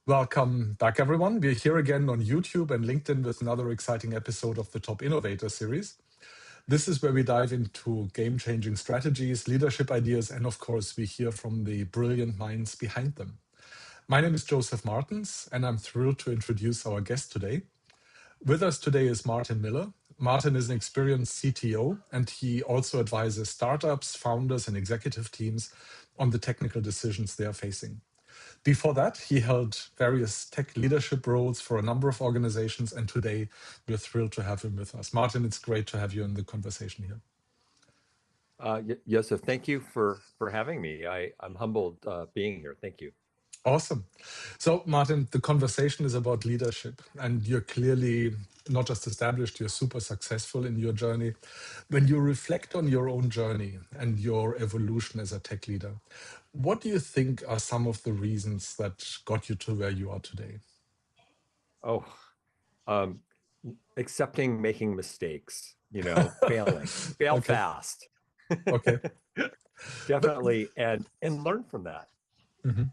Welcome back, everyone. We're here again on YouTube and LinkedIn with another exciting episode of the Top Innovator Series. This is where we dive into game-changing strategies, leadership ideas, and of course, we hear from the brilliant minds behind them. My name is Josef Martens, and I'm thrilled to introduce our guest today. With us today is Martin Miller. Martin is an experienced CTO, and he also advises startups, founders, and executive teams on the technical decisions they are facing. Before that, he held various tech leadership roles for a number of organizations, and today we're thrilled to have him with us. Martin, it's great to have you in the conversation here. Josef, thank you for having me. I'm humbled being here. Thank you. Awesome. So, Martin, the conversation is about leadership, and you're clearly not just established, you're super successful in your journey. When you reflect on your own journey and your evolution as a tech leader, what do you think are some of the reasons that got you to where you are today? Oh, accepting making mistakes, failing, fail Okay. fast. Okay. Definitely, and learn from that. Mhm.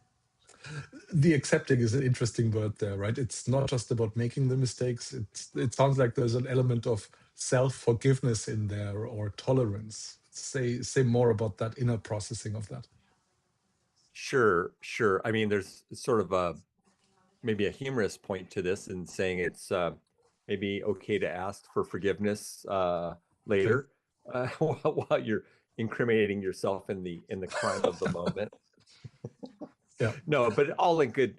The accepting is an interesting word there, right? It's not just about making the mistakes. It sounds like there's an element of self-forgiveness in there or tolerance. Say more about that inner processing of that. Sure. I mean, there's sort of maybe a humorous point to this in saying it's maybe okay to ask for forgiveness Okay. later while you're incriminating yourself in the crime of the moment. Yeah. No, but all in good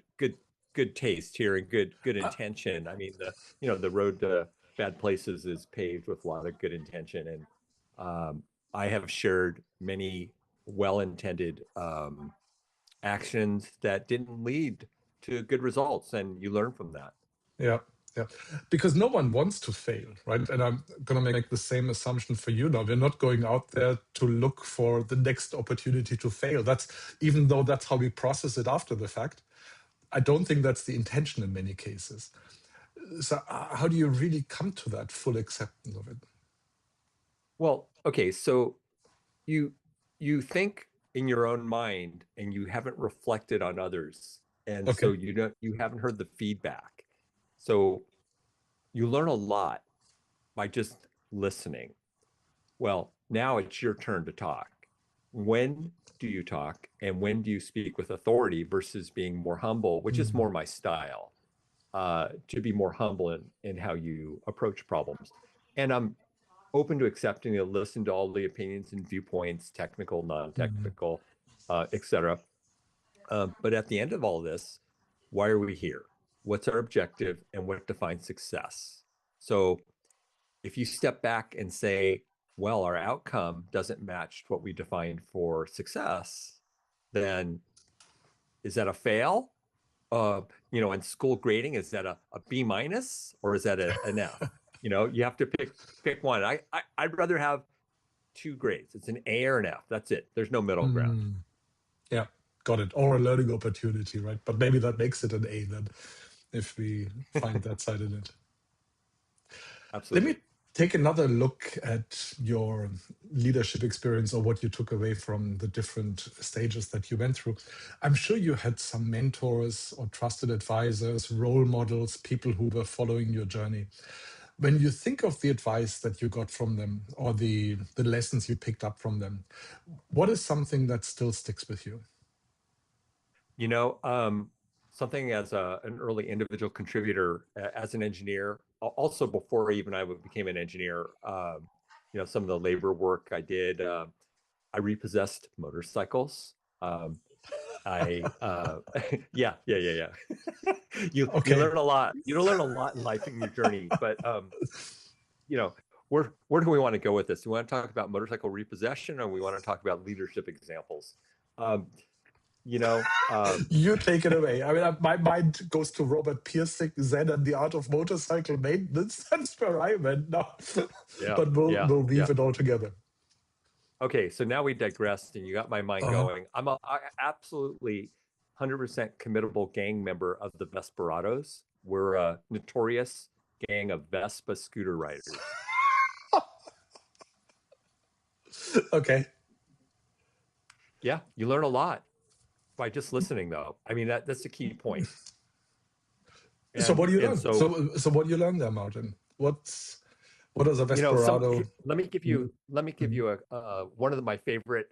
taste here and good intention. I mean, the road to bad places is paved with a lot of good intention, and I have shared many well-intended actions that didn't lead to good results, and you learn from that. Yeah. Yeah. Because no one wants to fail, right? And I'm going to make the same assumption for you now. We're not going out there to look for the next opportunity to fail. That's even though that's how we process it after the fact. I don't think that's the intention in many cases. So, how do you really come to that full acceptance of it? Well, okay, so you think in your own mind and you haven't reflected on others, and so Okay. you haven't heard the feedback. So you learn a lot by just listening. Well, now it's your turn to talk. When do you talk and when do you speak with authority versus being more humble, which is more my style, to be more humble in how you approach problems. And I'm open to accepting and listen to all the opinions and viewpoints, technical, Mm. non-technical, etc. But at the end of all this, why are we here? What's our objective and what defines success? So if you step back and say, well, our outcome doesn't match what we defined for success, then is that a fail? In school grading, is that a B minus or is that an F? You have to pick one. I'd rather have two grades. It's an A or an F. That's it. There's no middle ground. Mm. Yeah, got it. Or a learning opportunity, right? But maybe that makes it an A then, if we find that side in it. Let Absolutely. me take another look at your leadership experience or what you took away from the different stages that you went through. I'm sure you had some mentors or trusted advisors, role models, people who were following your journey. When you think of the advice that you got from them or the lessons you picked up from them, what is something that still sticks with you? You know, something as an early individual contributor, as an engineer, also before even I became an engineer, some of the labor work I did, I repossessed motorcycles. I yeah. You Okay. learn a lot. You don't learn a lot in life in your journey, but you know, where do we want to go with this? Do we want to talk about motorcycle repossession, or we want to talk about leadership examples? Um, you know, um, You take it away. I mean, my mind goes to Robert Pirsig, Zen and the Art of Motorcycle Maintenance. That's where I went now. yeah, But we'll weave yeah. it all together. Okay, so now we digressed, and you got my mind Uh-huh. going. I absolutely 100% committable gang member of the Vesperados. We're a notorious gang of Vespa scooter riders. Okay. Yeah, you learn a lot by just listening, though. I mean, that's the key point. So what do you And learn? So what do you learn there, Martin? What is a Vesperado? let me give you one of my favorite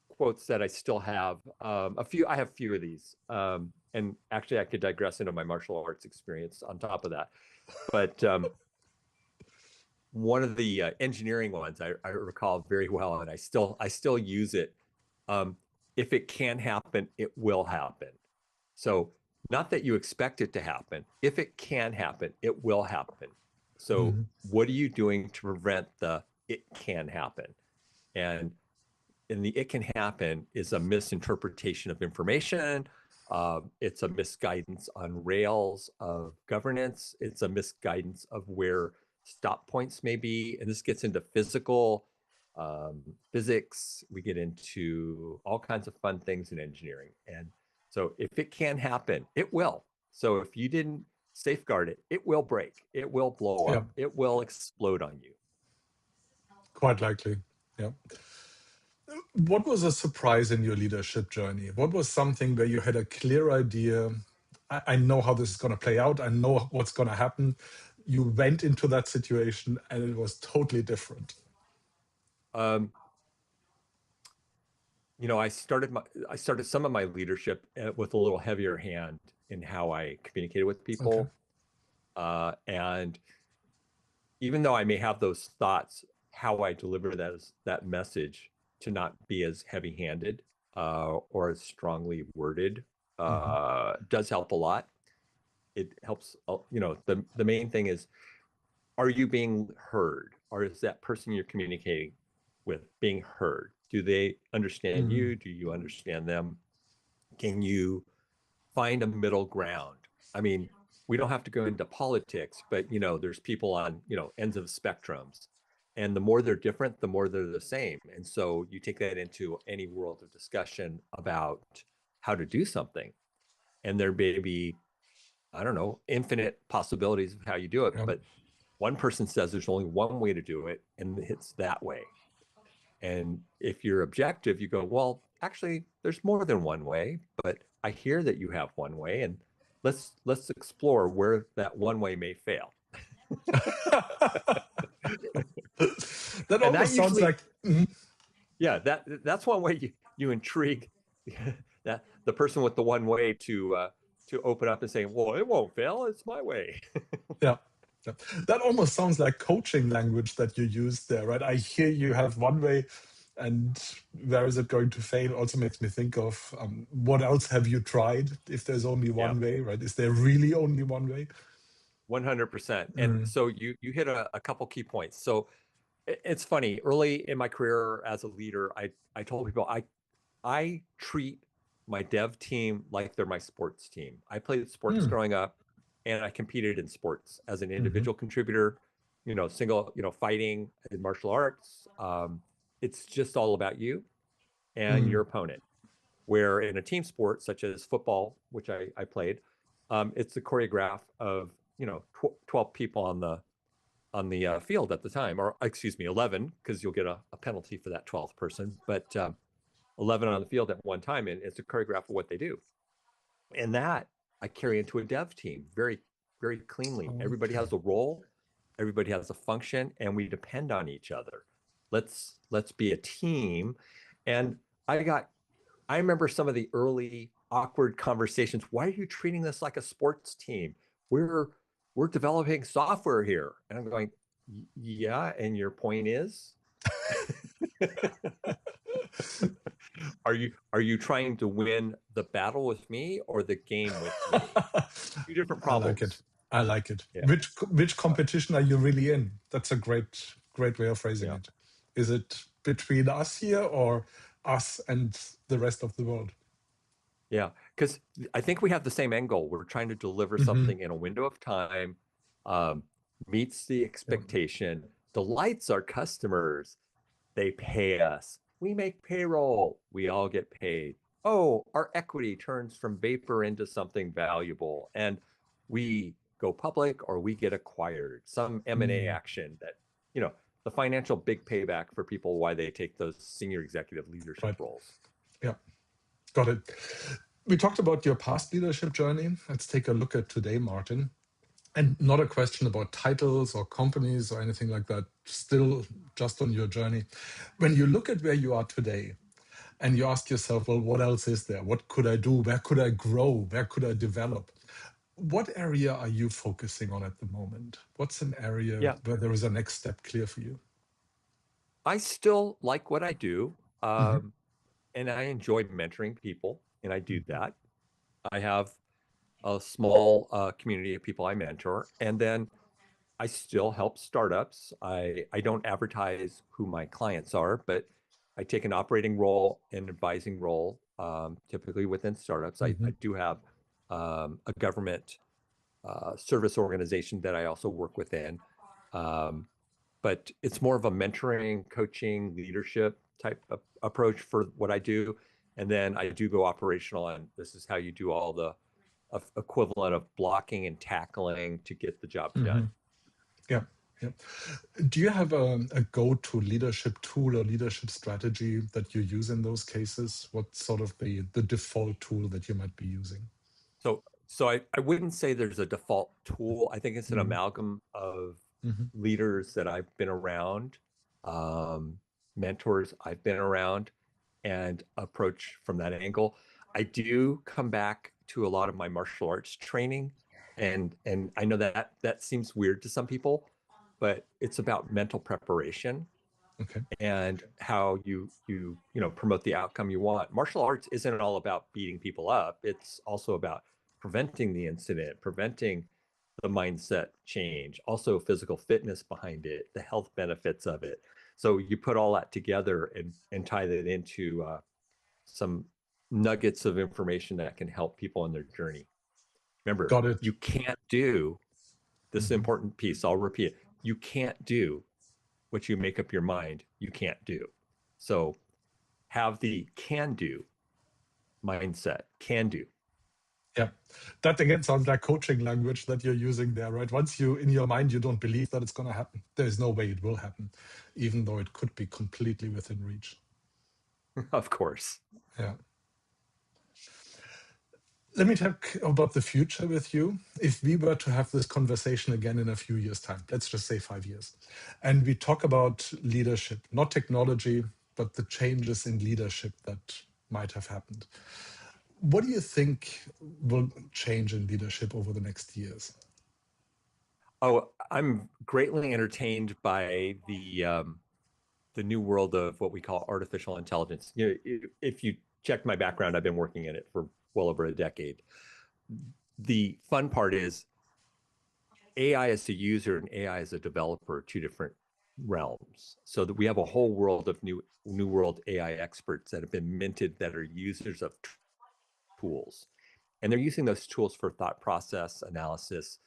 quotes that I still have. I have a few of these. And actually I could digress into my martial arts experience on top of that. But one of the engineering ones I recall very well, and I still use it. If it can happen, it will happen. So not that you expect it to happen. If it can happen, it will happen. So Mm-hmm. what are you doing to prevent the it can happen? And the it can happen is a misinterpretation of information. It's a misguidance on rails of governance. It's a misguidance of where stop points may be. And this gets into physics. We get into all kinds of fun things in engineering. And so if it can happen, it will. So if you didn't safeguard it, it will break. It will blow Yeah, up. It will explode on you. quite likely. Yeah. What was a surprise in your leadership journey? What was something where you had a clear idea? I know how this is going to play out. I know what's going to happen. You went into that situation and it was totally different. Um, I started some of my leadership with a little heavier hand in how I communicated with Okay. people. And even though I may have those thoughts, how I deliver that message to not be as heavy-handed or as strongly worded Hmm. does help a lot. It helps, the main thing is, are you being heard? Or is that person you're communicating with being heard? Do they understand Hmm. you? Do you understand them? Can you find a middle ground? I mean, we don't have to go into politics, but there's people on, ends of spectrums. And the more they're different, the more they're the same. And so you take that into any world of discussion about how to do something. And there may be, I don't know, infinite possibilities of how you do it. Yeah. But one person says there's only one way to do it, and it's that way. And if you're objective, you go, well, actually, there's more than one way, but I hear that you have one way, and let's explore where that one way may fail. That And that almost sounds usually, like. Mhm. yeah, that's one way you intrigue that the person with the one way to open up and say, well, it won't fail, it's my way. Yeah. Yeah. That almost sounds like coaching language that you use there, right? I hear you have one way, and where is it going to fail? Also makes me think of what else have you tried if there's only Yeah. one way, right? Is there really only one way? 100%. And Mm. so you hit a couple key points. So it's funny. Early in my career as a leader, I told people I treat my dev team like they're my sports team. I played sports Mm. growing up, and I competed in sports as an Hmm. individual contributor. Single, fighting in martial arts. It's just all about you and Mm. your opponent. Where in a team sport such as football, which I played, it's the choreograph of 12 people on the field at the time, or excuse me, 11, because you'll get a penalty for that 12th person, but 11 on the field at one time, and it's a choreograph of what they do. And that I carry into a dev team very, very cleanly. Everybody Okay. has a role, everybody has a function, and we depend on each other. Let's be a team. And I remember some of the early awkward conversations. Why are you treating this like a sports team? We're we're developing software here. And I'm going, yeah, and your point is? Are you trying to win the battle with me or the game with me? Two different I like it. problems. I like it. Yeah. Which competition are you really in? That's a great way of phrasing Yeah. it. Is it between us here or us and the rest of the world? Yeah. Because I think we have the same end goal. We're trying to deliver Hmm. something in a window of time, um, meets the Yeah. expectation, delights our customers. They pay us. We make payroll. We all get paid. Oh, our equity turns from vapor into something valuable, and we go public or we get acquired. Some M&A Mm. action that, the financial big payback for people why they take those senior executive leadership Right. roles. Yeah. Got it. We talked about your past leadership journey. Let's take a look at today, Martin. And not a question about titles or companies or anything like that, still just on your journey. When you look at where you are today and you ask yourself, well, what else is there? What could I do? Where could I grow? Where could I develop? What area are you focusing on at the moment? What's an area Yeah, where there is a next step clear for you? I still like what I do, Hmm. and I enjoy mentoring people, and I do Hmm. that. I have a small community of people I mentor, and then I still help startups. I don't advertise who my clients are, but I take an operating role and advising role, typically within startups. I Hmm. do have a government service organization that I also work within. Um, but it's more of a mentoring, coaching, leadership type of approach for what I do. And then I do go operational, and this is how you do all the equivalent of blocking and tackling to get the job Hmm. done. Yeah. Yeah. Do you have a go-to leadership tool or leadership strategy that you use in those cases? What's sort of the default tool that you might be using? So I wouldn't say there's a default tool. I think it's an Hmm. amalgam of Hmm. leaders that I've been around, um, mentors I've been around, and approach from that angle. I do come back to a lot of my martial arts training, and I know that that seems weird to some people, but it's about mental preparation Okay. and how you promote the outcome you want. Martial arts isn't all about beating people up. It's also about preventing the incident, preventing the mindset change, also physical fitness behind it, the health benefits of it. So you put all that together and tie that into some nuggets of information that can help people on their journey. Remember, Got it. you can't do this Hmm. important piece. I'll repeat it. You can't do what you make up your mind you can't do. So have the can do mindset, can do. Yeah. That again sounds like coaching language that you're using there, right? Once you, in your mind, you don't believe that it's going to happen, there's no way it will happen, even though it could be completely within reach. Of course. Yeah. Let me talk about the future with you. If we were to have this conversation again in a few years' time, let's just say 5 years, and we talk about leadership, not technology, but the changes in leadership that might have happened. What do you think will change in leadership over the next years? Oh, I'm greatly entertained by the new world of what we call artificial intelligence. If you check my background, I've been working in it for well over a decade. The fun part is AI as a user and AI as a developer, two different realms. So that we have a whole world of new world AI experts that have been minted that are users of tools. And they're using those tools for thought process analysis.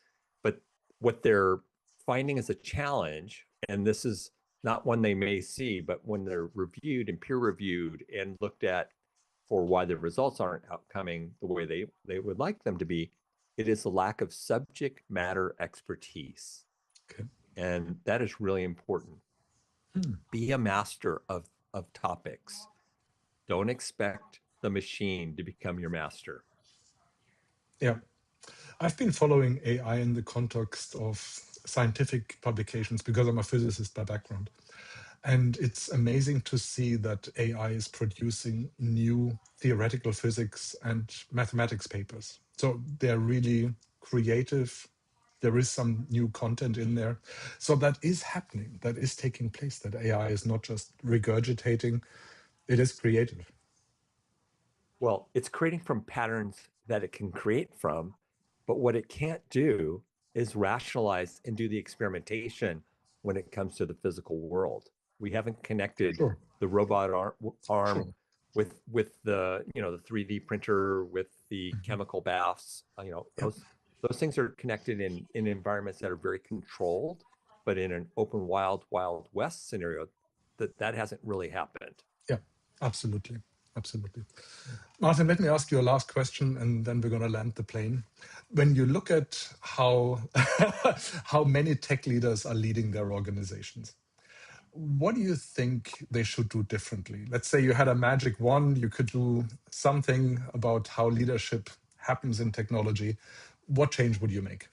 But what they're finding as a challenge, and this is not one they may see, but when they're reviewed and peer reviewed and looked at for why the results aren't outcoming the way they would like them to be, it is a lack of subject matter expertise. Okay. And that is really important. Hmm. Be a master of topics. Don't expect the machine to become your master. Yeah. I've been following AI in the context of scientific publications because I'm a physicist by background. And it's amazing to see that AI is producing new theoretical physics and mathematics papers. So they're really creative. There is some new content in there. So that is happening, that is taking place, that AI is not just regurgitating, it is creative. Well, it's creating from patterns that it can create from, but what it can't do is rationalize and do the experimentation when it comes to the physical world. We haven't connected Sure, the robot arm sure. with the the 3D printer with the Mhm. chemical baths. Yeah, Those things are connected in environments that are very controlled, but in an open wild west scenario, that hasn't really happened. yeah, absolutely. Absolutely. Martin, let me ask you a last question and then we're going to land the plane. When you look at how how many tech leaders are leading their organizations, what do you think they should do differently? Let's say you had a magic wand, you could do something about how leadership happens in technology. What change would you make?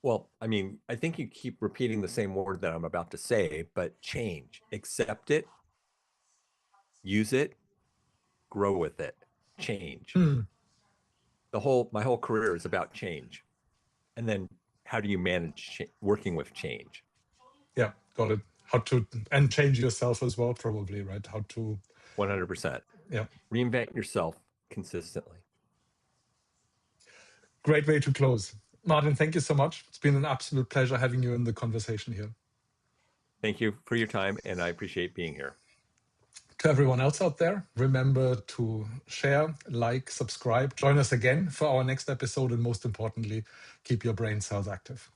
Well, I mean, I think you keep repeating the same word that I'm about to say, but change, accept it, use it, grow with it, change. Hmm. My whole career is about change. And then how do you manage working with change? Yeah, got it. How to, and change yourself as well, probably, right? How to, 100%. yeah. Reinvent yourself consistently. Great way to close. Martin, thank you so much. It's been an absolute pleasure having you in the conversation here. Thank you for your time, and I appreciate being here. To everyone else out there, remember to share, like, subscribe, join us again for our next episode, and most importantly, keep your brain cells active.